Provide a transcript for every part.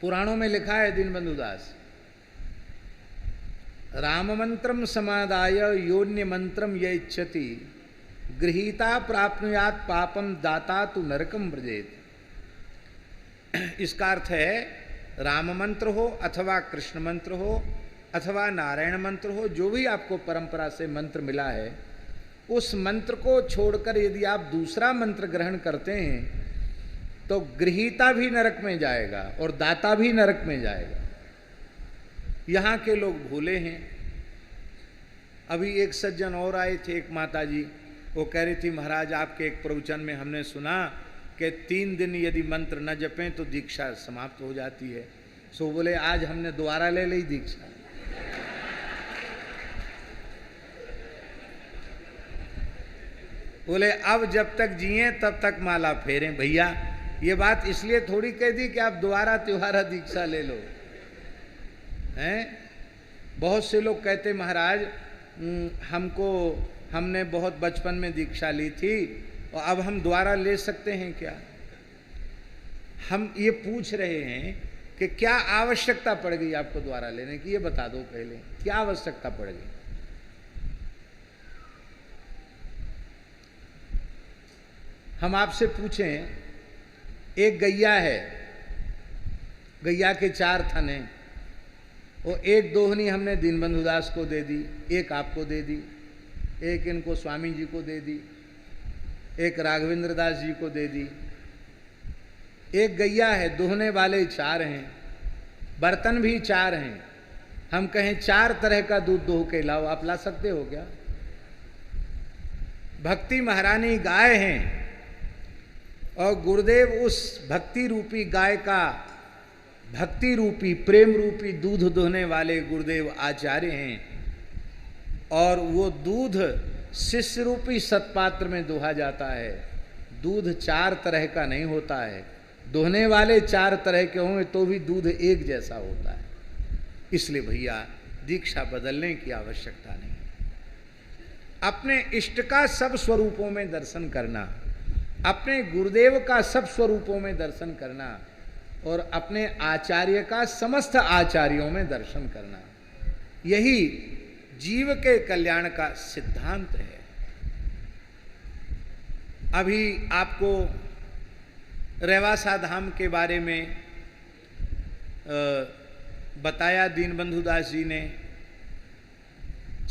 पुराणों में लिखा है दीनबंधु दास, राम मंत्रम समादाय योन्य मंत्रम ये इच्छति गृहीता प्राप्नुयात पापम दाता तु नरकम व्रजेत। इसका अर्थ है राम मंत्र हो अथवा कृष्ण मंत्र हो अथवा नारायण मंत्र हो, जो भी आपको परंपरा से मंत्र मिला है, उस मंत्र को छोड़कर यदि आप दूसरा मंत्र ग्रहण करते हैं तो गृहीता भी नरक में जाएगा और दाता भी नरक में जाएगा। यहाँ के लोग भूले हैं। अभी एक सज्जन और आए थे, एक माता जी, वो कह रही थी महाराज आपके एक प्रवचन में हमने सुना कि 3 दिन यदि मंत्र न जपें तो दीक्षा समाप्त हो जाती है। सो बोले आज हमने दोबारा ले ली दीक्षा। बोले अब जब तक जिए तब तक माला फेरें। भैया ये बात इसलिए थोड़ी कह दी कि आप दोबारा त्योहारा दीक्षा ले लो, हैं? बहुत से लोग कहते महाराज हमने बहुत बचपन में दीक्षा ली थी और अब हम दोबारा ले सकते हैं क्या? हम ये पूछ रहे हैं कि क्या आवश्यकता पड़ गई आपको दोबारा लेने की, ये बता दो पहले, क्या आवश्यकता पड़ गई? हम आपसे पूछें, एक गैया है, गैया के 4 थन हैं, वो एक दोहनी हमने दीनबंधु दास को दे दी, एक आपको दे दी, एक इनको स्वामी जी को दे दी, एक राघवेंद्र दास जी को दे दी। एक गैया है, दोहने वाले 4 हैं, बर्तन भी 4 हैं। हम कहें 4 तरह का दूध दोह के लाओ, आप ला सकते हो क्या? भक्ति महारानी गाय हैं और गुरुदेव उस भक्ति रूपी गाय का, भक्ति रूपी प्रेम रूपी दूध दोहने वाले गुरुदेव आचार्य हैं और वो दूध शिष्य रूपी सत्पात्र में दोहा जाता है। दूध 4 तरह का नहीं होता है, दोहने वाले 4 तरह के होंगे तो भी दूध एक जैसा होता है। इसलिए भैया दीक्षा बदलने की आवश्यकता नहीं। अपने इष्ट का सब स्वरूपों में दर्शन करना, अपने गुरुदेव का सब स्वरूपों में दर्शन करना और अपने आचार्य का समस्त आचार्यों में दर्शन करना, यही जीव के कल्याण का सिद्धांत है। अभी आपको रेवासा धाम के बारे में बताया दीनबंधु दास जी ने।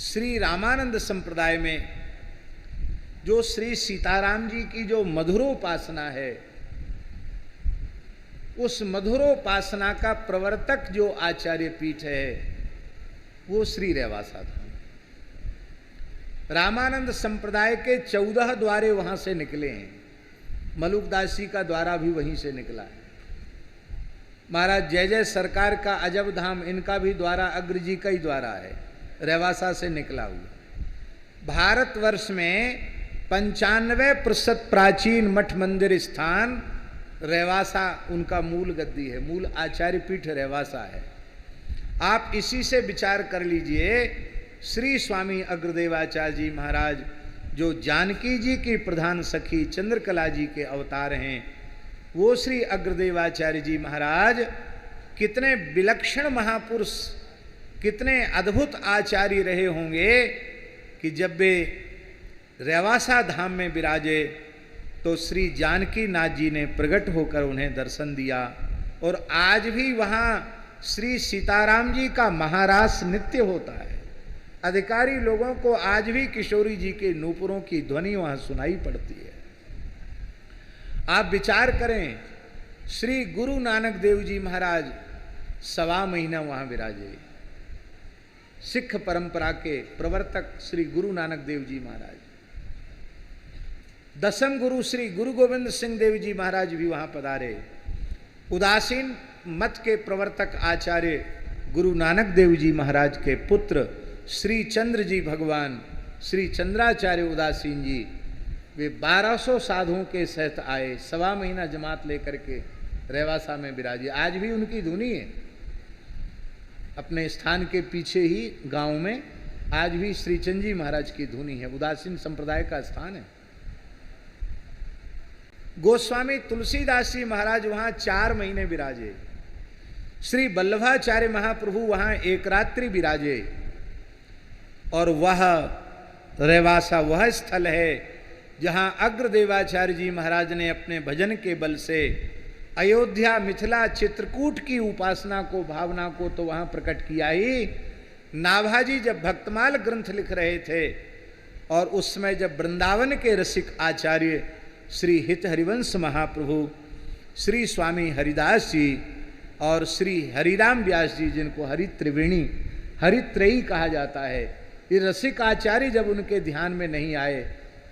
श्री रामानंद संप्रदाय में जो श्री सीताराम जी की जो मधुरोपासना है, उस मधुरोपासना का प्रवर्तक जो आचार्य पीठ है वो श्री रेवासा धाम। रामानंद संप्रदाय के 14 द्वारे वहां से निकले हैं। मलुकदास जी का द्वारा भी वहीं से निकला है। महाराज जय जय सरकार का अजब धाम, इनका भी द्वारा अग्र जी का ही द्वारा है, रेवासा से निकला हुआ। भारतवर्ष में 95% प्राचीन मठ मंदिर स्थान रेवासा उनका मूल गद्दी है, मूल आचार्य पीठ रेवासा है। आप इसी से विचार कर लीजिए। श्री स्वामी अग्रदेवाचार्य जी महाराज जो जानकी जी की प्रधान सखी चंद्रकला जी के अवतार हैं, वो श्री अग्रदेवाचार्य जी महाराज कितने विलक्षण महापुरुष, कितने अद्भुत आचार्य रहे होंगे कि जब वे रेवासा धाम में विराजे तो श्री जानकी नाथ जी ने प्रकट होकर उन्हें दर्शन दिया। और आज भी वहाँ श्री सीताराम जी का महारास नित्य होता है। अधिकारी लोगों को आज भी किशोरी जी के नूपुरों की ध्वनि वहाँ सुनाई पड़ती है। आप विचार करें, श्री गुरु नानक देव जी महाराज 1.25 महीना वहाँ विराजे। सिख परंपरा के प्रवर्तक श्री गुरु नानक देव जी महाराज, 10म गुरु श्री गुरु गोविंद सिंह देव जी महाराज भी वहाँ पधारे। उदासीन मत के प्रवर्तक आचार्य गुरु नानक देव जी महाराज के पुत्र श्री चंद्र जी भगवान, श्री चंद्राचार्य उदासीन जी, वे 1200 साधुओं के सहित आए, 1.25 महीना जमात लेकर के रेवासा में विराजे। आज भी उनकी धुनी है अपने स्थान के पीछे ही गांव में, आज भी श्रीचंद जी महाराज की धुनी है। उदासीन संप्रदाय का स्थान है। गोस्वामी तुलसीदास जी महाराज वहां 4 महीने विराजे। श्री वल्लभाचार्य महाप्रभु वहां एक रात्रि विराजे और वह रेवासा वह स्थल है जहां अग्रदेवाचार्य जी महाराज ने अपने भजन के बल से अयोध्या, मिथिला, चित्रकूट की उपासना को, भावना को तो वहां प्रकट किया ही। नाभाजी जब भक्तमाल ग्रंथ लिख रहे थे और उस समय जब वृंदावन के रसिक आचार्य श्री हित हरिवंश महाप्रभु, श्री स्वामी हरिदास जी और श्री हरिराम व्यास जी, जिनको हरित्रिवेणी, हरित्रयी कहा जाता है, ये रसिक आचार्य जब उनके ध्यान में नहीं आए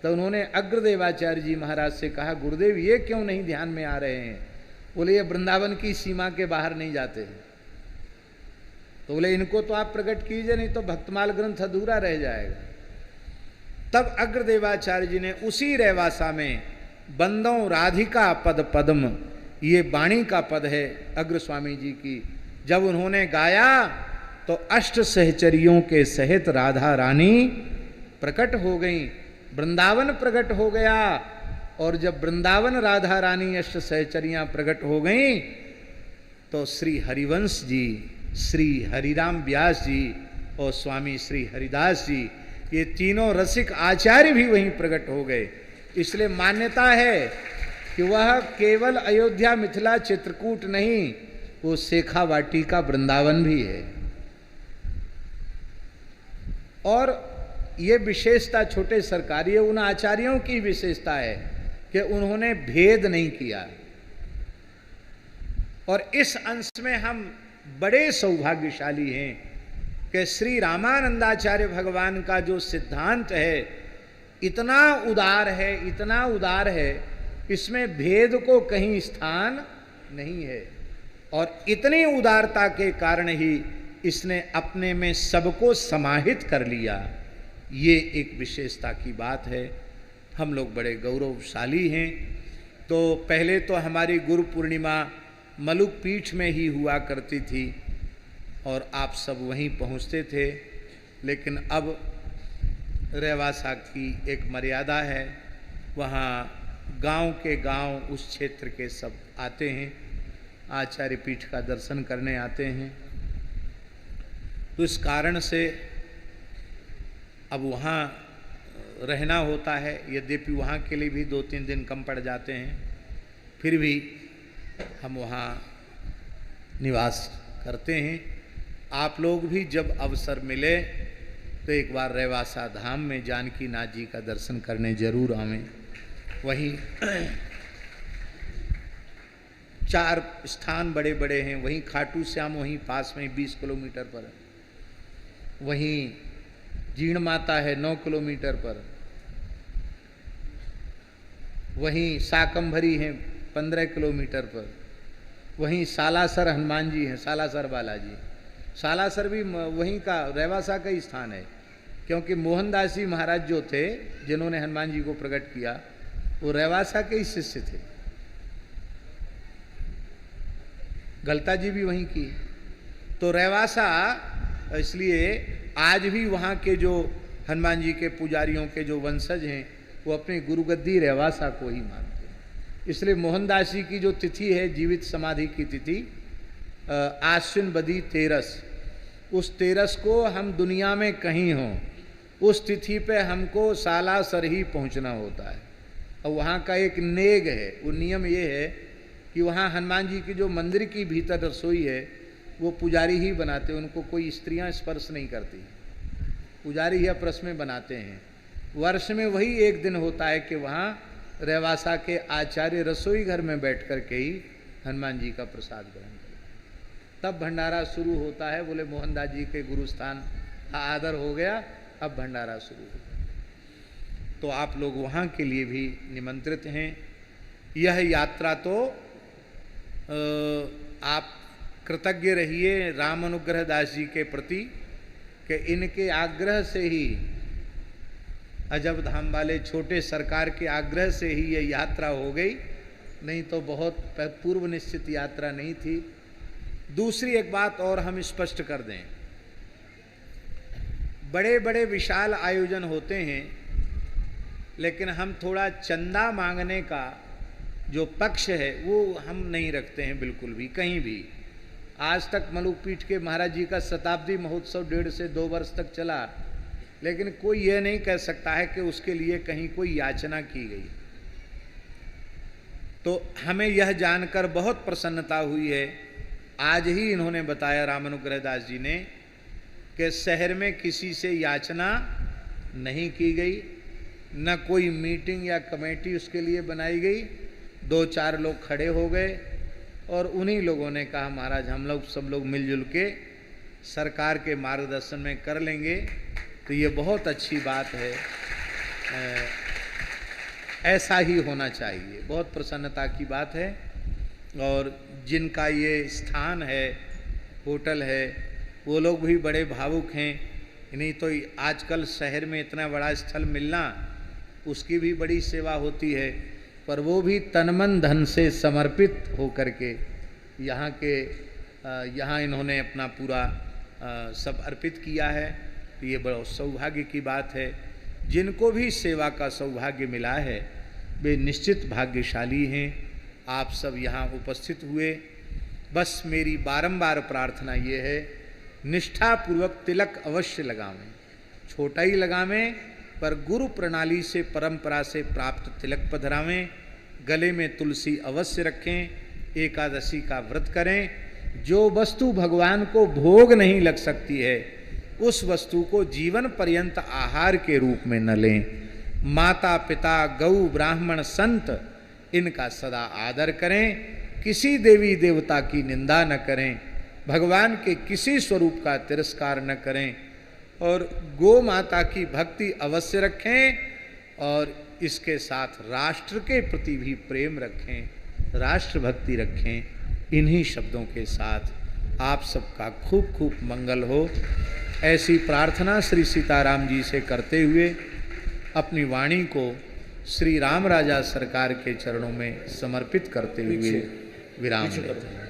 तो उन्होंने अग्रदेवाचार्य जी महाराज से कहा, गुरुदेव ये क्यों नहीं ध्यान में आ रहे हैं? बोले ये वृंदावन की सीमा के बाहर नहीं जाते हैं। तो बोले इनको तो आप प्रकट कीजिए, नहीं तो भक्तमाल ग्रंथ अधूरा रह जाएगा। तब अग्रदेवाचार्य जी ने उसी रेवासा में बंदों राधिका पद पद्म, ये वाणी का पद है अग्र स्वामी जी की, जब उन्होंने गाया तो अष्ट सहचरियों के सहित राधा रानी प्रकट हो गई, वृंदावन प्रकट हो गया। और जब वृंदावन राधा रानी अष्ट सहचरियां प्रकट हो गई तो श्री हरिवंश जी, श्री हरिराम व्यास जी और स्वामी श्री हरिदास जी, ये तीनों रसिक आचार्य भी वहीं प्रकट हो गए। इसलिए मान्यता है कि वह केवल अयोध्या, मिथिला, चित्रकूट नहीं, वो शेखावाटी का वृंदावन भी है। और ये विशेषता छोटे सरकारी उन आचार्यों की विशेषता है कि उन्होंने भेद नहीं किया। और इस अंश में हम बड़े सौभाग्यशाली हैं कि श्री रामानंदाचार्य भगवान का जो सिद्धांत है इतना उदार है, इतना उदार है, इसमें भेद को कहीं स्थान नहीं है। और इतनी उदारता के कारण ही इसने अपने में सबको समाहित कर लिया। ये एक विशेषता की बात है। हम लोग बड़े गौरवशाली हैं। तो पहले तो हमारी गुरु पूर्णिमा मलुक पीठ में ही हुआ करती थी और आप सब वहीं पहुंचते थे, लेकिन अब रेवासा की एक मर्यादा है, वहाँ गांव के गांव उस क्षेत्र के सब आते हैं, आचार्य पीठ का दर्शन करने आते हैं। तो इस कारण से अब वहाँ रहना होता है, यद्यपि वहाँ के लिए भी 2-3 दिन कम पड़ जाते हैं, फिर भी हम वहाँ निवास करते हैं। आप लोग भी जब अवसर मिले तो एक बार रेवासा धाम में जानकी नाथ जी का दर्शन करने जरूर आवें। वहीं 4 स्थान बड़े बड़े हैं, वहीं खाटू श्याम वहीं पास में 20 किलोमीटर पर, वहीं जीण माता है 9 किलोमीटर पर, वहीं साकंभरी है 15 किलोमीटर पर, वहीं सालासर हनुमान जी हैं, सालासर बालाजी। सालासर भी वहीं का रेवासा का ही स्थान है, क्योंकि मोहनदास जी महाराज जो थे जिन्होंने हनुमान जी को प्रकट किया, वो रेवासा के ही शिष्य थे। गलता जी भी वहीं की। तो रेवासा, इसलिए आज भी वहाँ के जो हनुमान जी के पुजारियों के जो वंशज हैं वो अपने गुरुगद्दी रेवासा को ही मानते हैं। इसलिए मोहनदास जी की जो तिथि है, जीवित समाधि की तिथि, आश्विन बदी 13, उस 13 को हम दुनिया में कहीं हों, उस तिथि पे हमको सालासर ही पहुंचना होता है। और वहाँ का एक नेग है, वो नियम ये है कि वहाँ हनुमान जी की जो मंदिर की भीतर रसोई है वो पुजारी ही बनाते हैं, उनको कोई स्त्रियां स्पर्श नहीं करती, पुजारी ही अपरस में बनाते हैं। वर्ष में वही एक दिन होता है कि वहाँ रेवासा के आचार्य रसोई घर में बैठ कर के ही हनुमान जी का प्रसाद ग्रहण करते, तब भंडारा शुरू होता है। बोले मोहनदास जी के गुरुस्थान का आदर हो गया, अब भंडारा शुरू हो गया। तो आप लोग वहाँ के लिए भी निमंत्रित हैं। यह यात्रा तो आप कृतज्ञ रहिए राम अनुग्रह दास जी के प्रति कि इनके आग्रह से ही, अजब धाम वाले छोटे सरकार के आग्रह से ही यह यात्रा हो गई, नहीं तो बहुत पूर्व निश्चित यात्रा नहीं थी। दूसरी एक बात और हम स्पष्ट कर दें, बड़े बड़े विशाल आयोजन होते हैं, लेकिन हम थोड़ा चंदा मांगने का जो पक्ष है वो हम नहीं रखते हैं बिल्कुल भी, कहीं भी। आज तक मलुक पीठ के महाराज जी का शताब्दी महोत्सव 1.5 से 2 वर्ष तक चला, लेकिन कोई यह नहीं कह सकता है कि उसके लिए कहीं कोई याचना की गई। तो हमें यह जानकर बहुत प्रसन्नता हुई है, आज ही इन्होंने बताया रामानुग्रह दास जी ने कि शहर में किसी से याचना नहीं की गई, न कोई मीटिंग या कमेटी उसके लिए बनाई गई। 2-4 लोग खड़े हो गए और उन्हीं लोगों ने कहा महाराज हम लोग सब लोग मिलजुल के सरकार के मार्गदर्शन में कर लेंगे। तो ये बहुत अच्छी बात है, ऐसा ही होना चाहिए, बहुत प्रसन्नता की बात है। और जिनका ये स्थान है, होटल है, वो लोग भी बड़े भावुक हैं। नहीं तो आजकल शहर में इतना बड़ा स्थल मिलना, उसकी भी बड़ी सेवा होती है, पर वो भी तन मन धन से समर्पित होकर के यहाँ इन्होंने अपना पूरा सब अर्पित किया है। तो ये बड़ा सौभाग्य की बात है। जिनको भी सेवा का सौभाग्य मिला है वे निश्चित भाग्यशाली हैं। आप सब यहाँ उपस्थित हुए, बस मेरी बारंबार प्रार्थना ये है, निष्ठापूर्वक तिलक अवश्य लगावें, छोटा ही लगावें, पर गुरु प्रणाली से परंपरा से प्राप्त तिलक पधरावें, गले में तुलसी अवश्य रखें, एकादशी का व्रत करें। जो वस्तु भगवान को भोग नहीं लग सकती है उस वस्तु को जीवन पर्यंत आहार के रूप में न लें। माता पिता गौ ब्राह्मण संत इनका सदा आदर करें, किसी देवी देवता की निंदा न करें, भगवान के किसी स्वरूप का तिरस्कार न करें और गौ माता की भक्ति अवश्य रखें और इसके साथ राष्ट्र के प्रति भी प्रेम रखें, राष्ट्र भक्ति रखें। इन्हीं शब्दों के साथ आप सबका खूब खूब मंगल हो, ऐसी प्रार्थना श्री सीताराम जी से करते हुए अपनी वाणी को श्री राम राजा सरकार के चरणों में समर्पित करते हुए विराम लेते हैं।